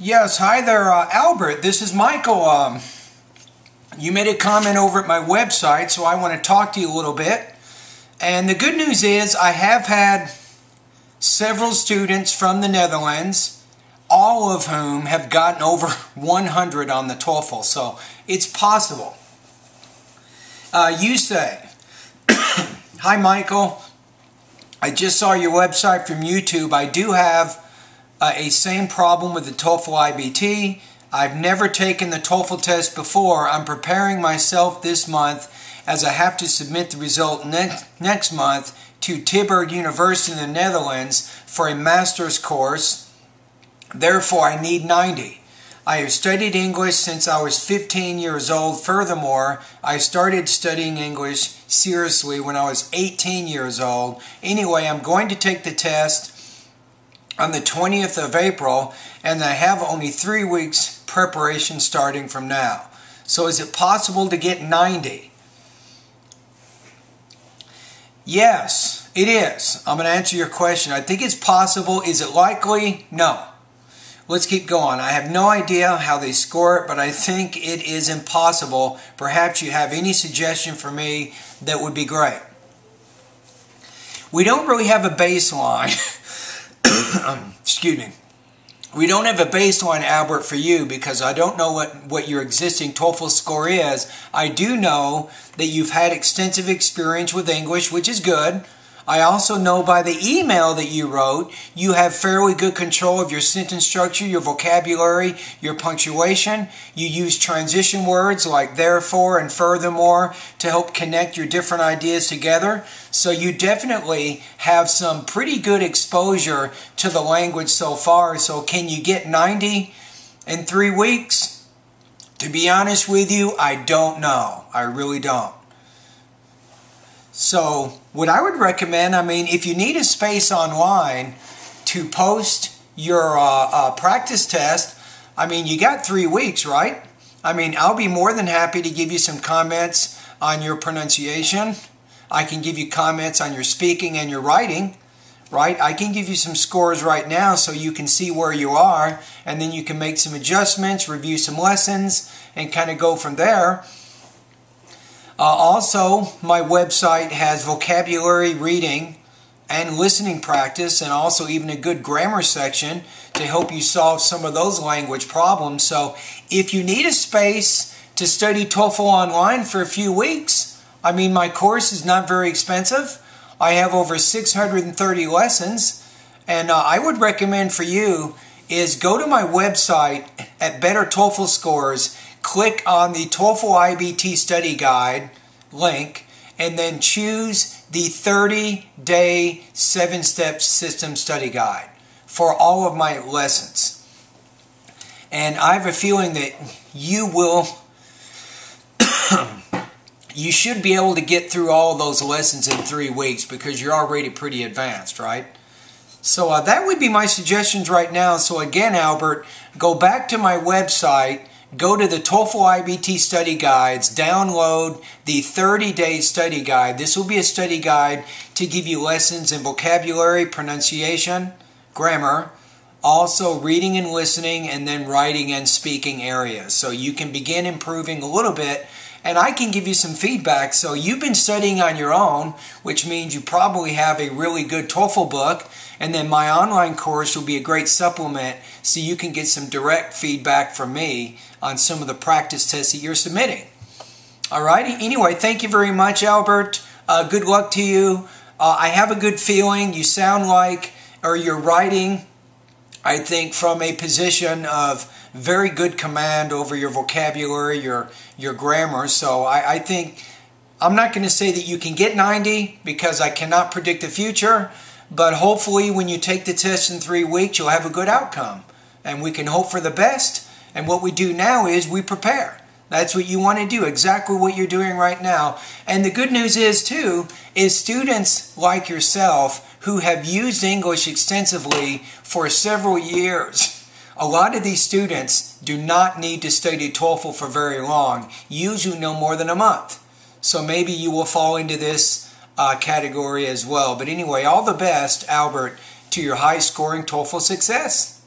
Yes, hi there, Albert. This is Michael. You made a comment over at my website, so I want to talk to you a little bit. And the good news is I have had several students from the Netherlands, all of whom have gotten over 100 on the TOEFL, so it's possible. You say, hi Michael, I just saw your website from YouTube. I do have a same problem with the TOEFL IBT. I've never taken the TOEFL test before. I'm preparing myself this month as I have to submit the result next month to Tilburg University in the Netherlands for a master's course. Therefore, I need 90. I have studied English since I was 15 years old. Furthermore, I started studying English seriously when I was 18 years old. Anyway, I'm going to take the test on the 20th of April, and I have only 3 weeks preparation starting from now. So is it possible to get 90? Yes, it is. I'm going to answer your question. I think it's possible. Is it likely? No. Let's keep going. I have no idea how they score it, but I think it is impossible. Perhaps you have any suggestion for me that would be great. We don't really have a baseline. Excuse me. We don't have a baseline, Albert, for you because I don't know what your existing TOEFL score is. I do know that you've had extensive experience with English, which is good. I also know by the email that you wrote, you have fairly good control of your sentence structure, your vocabulary, your punctuation. You use transition words like therefore and furthermore to help connect your different ideas together. So you definitely have some pretty good exposure to the language so far. So can you get 90 in 3 weeks? To be honest with you, I don't know. I really don't. So what I would recommend, if you need a space online to post your practice test, you got 3 weeks, right? I'll be more than happy to give you some comments on your pronunciation. I can give you comments on your speaking and your writing, right? I can give you some scores right now so you can see where you are, and then you can make some adjustments, review some lessons, and kind of go from there. Also, my website has vocabulary reading and listening practice, and also even a good grammar section to help you solve some of those language problems. So if you need a space to study TOEFL online for a few weeks, my course is not very expensive. I have over 630 lessons, and I would recommend for you is go to my website at Better TOEFL Scores, click on the TOEFL IBT Study Guide link, and then choose the 30-day 7-step system study guide for all of my lessons. And I have a feeling that you should be able to get through all of those lessons in 3 weeks because you're already pretty advanced, right? So that would be my suggestions right now. So again, Albert, go back to my website, go to the TOEFL IBT study guides, download the 30-day study guide. This will be a study guide to give you lessons in vocabulary, pronunciation, grammar, also reading and listening, and then writing and speaking areas. So you can begin improving a little bit, and I can give you some feedback. So you've been studying on your own, which means you probably have a really good TOEFL book, and then my online course will be a great supplement so you can get some direct feedback from me on some of the practice tests that you're submitting. Alrighty, anyway, thank you very much, Albert. Good luck to you. I have a good feeling you sound like, or you're writing, I think, from a position of very good command over your vocabulary, your grammar. So I think, I'm not going to say that you can get 90 because I cannot predict the future, but hopefully when you take the test in 3 weeks, you'll have a good outcome. And we can hope for the best. And what we do now is we prepare. That's what you want to do, exactly what you're doing right now. And the good news is, too, is students like yourself who have used English extensively for several years, a lot of these students do not need to study TOEFL for very long, usually no more than a month. So maybe you will fall into this category as well. But anyway, all the best, Albert, to your high-scoring TOEFL success.